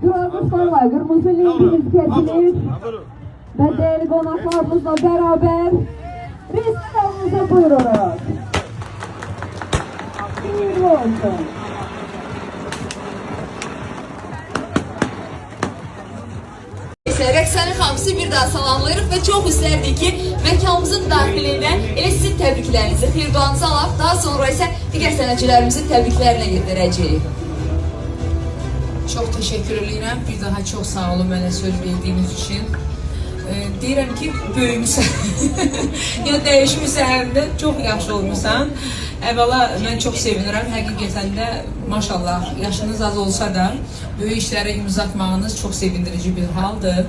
Kırmızılarla kırmızı linkimiz kesilir ve değerli konaklarımızla beraber restoranımıza buyurunuz. Hayırlı olsun. Rəqsənin hamısı bir daha salamlayırıq və çox istərdik ki, məkanımızın daxilində elə sizin təbriklərinizi, xeyir-duanızı alaq, daha sonra isə digər sənətçilərimizin təbriklərinə yetirəcəyik. Çok teşekkür ederim. Bir daha çok sağ olun bana söz verdiğiniz için. Deyirəm ki, böyümüsən. Ya dəyişmişsən də, çox yaxşı olmusan. Əvvəla mən çox sevinirəm. Həqiqətən də maşallah yaşınız az olsa da böyük işlərə imza atmağınız çox sevindirici bir haldır.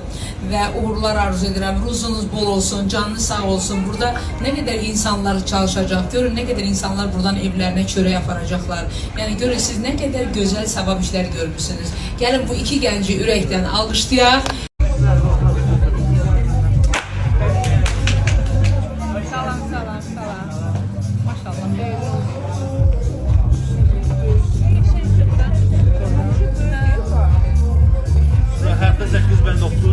Və uğurlar arzu edirəm. Ruzunuz bol olsun, canınız sağ olsun. Burada nə qədər insanlar çalışacaq. Görün nə qədər insanlar buradan evlərinə çörək aparacaqlar. Yəni görün siz nə qədər gözəl savab işləri görmüsünüz. Gəlin bu iki gənci ürəkdən alqışlayaq. Həftə 8 ben 9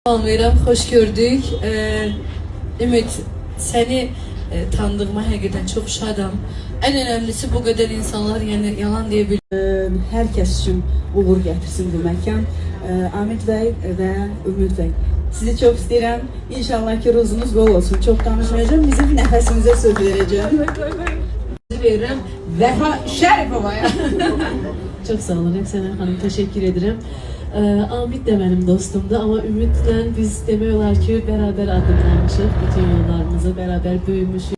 Salamlayıram, xoş gördük. Ümid, səni tanıdığıma həqiqətən çox şadam. Ən önəmlisi bu qədər insanlar yəni yalan deyə bilir. Hər kəs üçün uğur gətirsin bu məkan. Amid bəy və Ümid bəy, sizi çox istəyirəm. İnşallah ki, ruzunuz bol olsun. Çox danışmayacağım, bizim nəfəsimizə söz verəcəm. Verirəm. Vəfa Şəripovaya. Çox sağ olun, Rəqsənə xanım, təşəkkür edirəm. Amid də mənim dostumdur, amma Ümidlə biz demək olar ki, bərabər addımlamışıq, bütün yollarımızı bərabər böyümüşük.